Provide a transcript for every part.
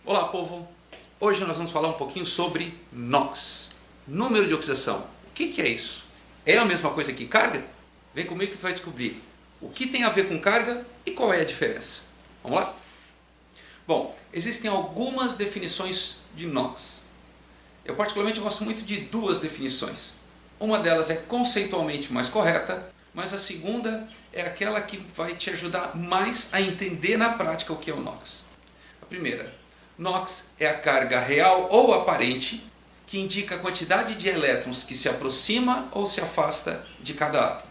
Olá, povo! Hoje nós vamos falar um pouquinho sobre NOx, número de oxidação. O que é isso? É a mesma coisa que carga? Vem comigo que tu vai descobrir o que tem a ver com carga e qual é a diferença. Vamos lá? Bom, existem algumas definições de NOx. Eu particularmente gosto muito de duas definições. Uma delas é conceitualmente mais correta, mas a segunda é aquela que vai te ajudar mais a entender na prática o que é o NOx. A primeira: NOx é a carga real ou aparente que indica a quantidade de elétrons que se aproxima ou se afasta de cada átomo.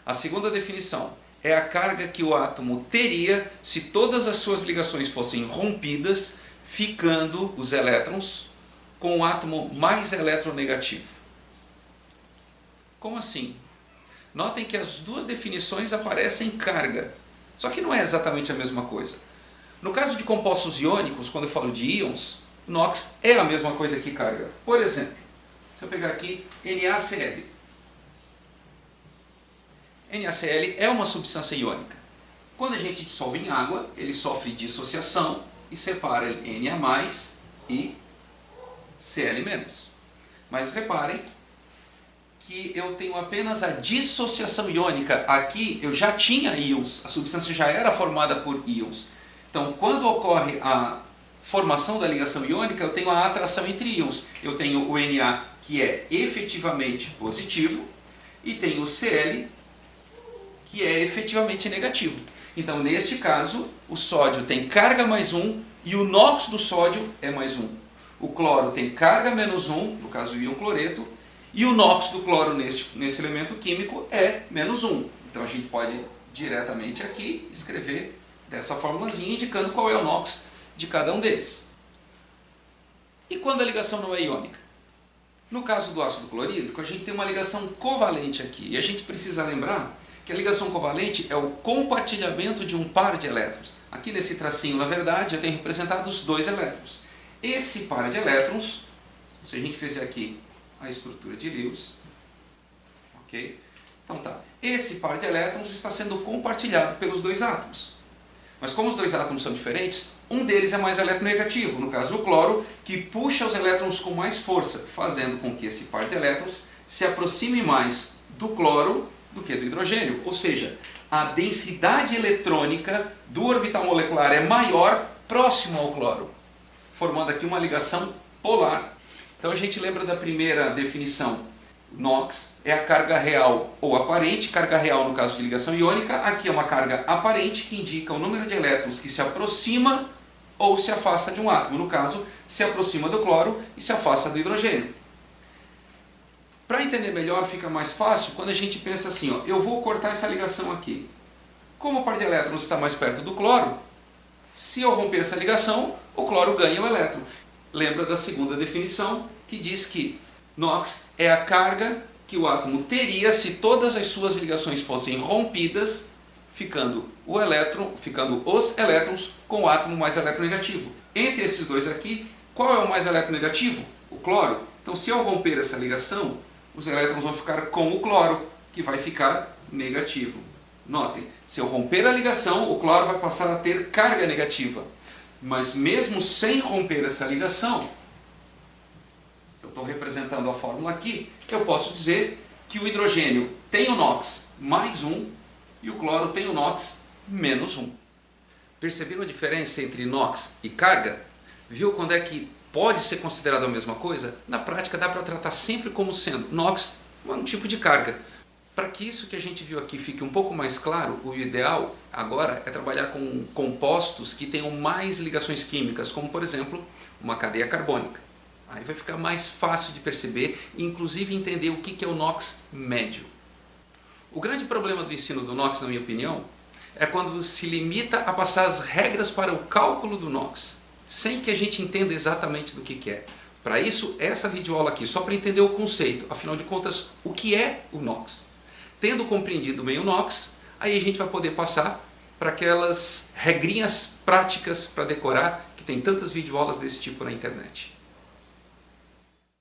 A segunda definição é a carga que o átomo teria se todas as suas ligações fossem rompidas, ficando os elétrons com o átomo mais eletronegativo. Como assim? Notem que as duas definições aparecem carga, só que não é exatamente a mesma coisa. No caso de compostos iônicos, quando eu falo de íons, NOx é a mesma coisa que carga. Por exemplo, se eu pegar aqui NaCl. NaCl é uma substância iônica. Quando a gente dissolve em água, ele sofre dissociação e separa em Na+, e Cl-. Mas reparem que eu tenho apenas a dissociação iônica. Aqui eu já tinha íons, a substância já era formada por íons. Então, quando ocorre a formação da ligação iônica, eu tenho a atração entre íons. Eu tenho o Na, que é efetivamente positivo, e tenho o Cl, que é efetivamente negativo. Então, neste caso, o sódio tem carga +1 e o NOx do sódio é +1. O cloro tem carga -1, no caso do íon cloreto, e o NOx do cloro nesse elemento químico é -1. Então, a gente pode diretamente aqui escrever dessa formulazinha indicando qual é o NOx de cada um deles. E quando a ligação não é iônica? No caso do ácido clorídrico, a gente tem uma ligação covalente aqui. E a gente precisa lembrar que a ligação covalente é o compartilhamento de um par de elétrons. Aqui nesse tracinho, na verdade, eu tenho representado os dois elétrons. Esse par de elétrons, se a gente fizer aqui a estrutura de Lewis, ok? Então tá, esse par de elétrons está sendo compartilhado pelos dois átomos. Mas como os dois átomos são diferentes, um deles é mais eletronegativo, no caso o cloro, que puxa os elétrons com mais força, fazendo com que esse par de elétrons se aproxime mais do cloro do que do hidrogênio. Ou seja, a densidade eletrônica do orbital molecular é maior próximo ao cloro, formando aqui uma ligação polar. Então a gente lembra da primeira definição. NOx é a carga real ou aparente, carga real no caso de ligação iônica, aqui é uma carga aparente que indica o número de elétrons que se aproxima ou se afasta de um átomo, no caso, se aproxima do cloro e se afasta do hidrogênio. Para entender melhor fica mais fácil quando a gente pensa assim, ó, eu vou cortar essa ligação aqui. Como o par de elétrons está mais perto do cloro, se eu romper essa ligação, o cloro ganha o elétron. Lembra da segunda definição que diz que NOx é a carga que o átomo teria se todas as suas ligações fossem rompidas, ficando os elétrons com o átomo mais eletronegativo. Entre esses dois aqui, qual é o mais eletronegativo? O cloro. Então, se eu romper essa ligação, os elétrons vão ficar com o cloro, que vai ficar negativo. Notem, se eu romper a ligação, o cloro vai passar a ter carga negativa. Mas mesmo sem romper essa ligação, eu estou representando a fórmula aqui, eu posso dizer que o hidrogênio tem o NOx +1 e o cloro tem o NOx -1. Percebeu a diferença entre NOx e carga? Viu quando é que pode ser considerado a mesma coisa? Na prática dá para tratar sempre como sendo NOx um tipo de carga. Para que isso que a gente viu aqui fique um pouco mais claro, o ideal agora é trabalhar com compostos que tenham mais ligações químicas, como por exemplo uma cadeia carbônica. Aí vai ficar mais fácil de perceber e inclusive entender o que é o NOx médio. O grande problema do ensino do NOx, na minha opinião, é quando se limita a passar as regras para o cálculo do NOx, sem que a gente entenda exatamente do que é. Para isso, essa videoaula aqui, só para entender o conceito, afinal de contas, o que é o NOx. Tendo compreendido bem o NOx, aí a gente vai poder passar para aquelas regrinhas práticas para decorar, que tem tantas videoaulas desse tipo na internet.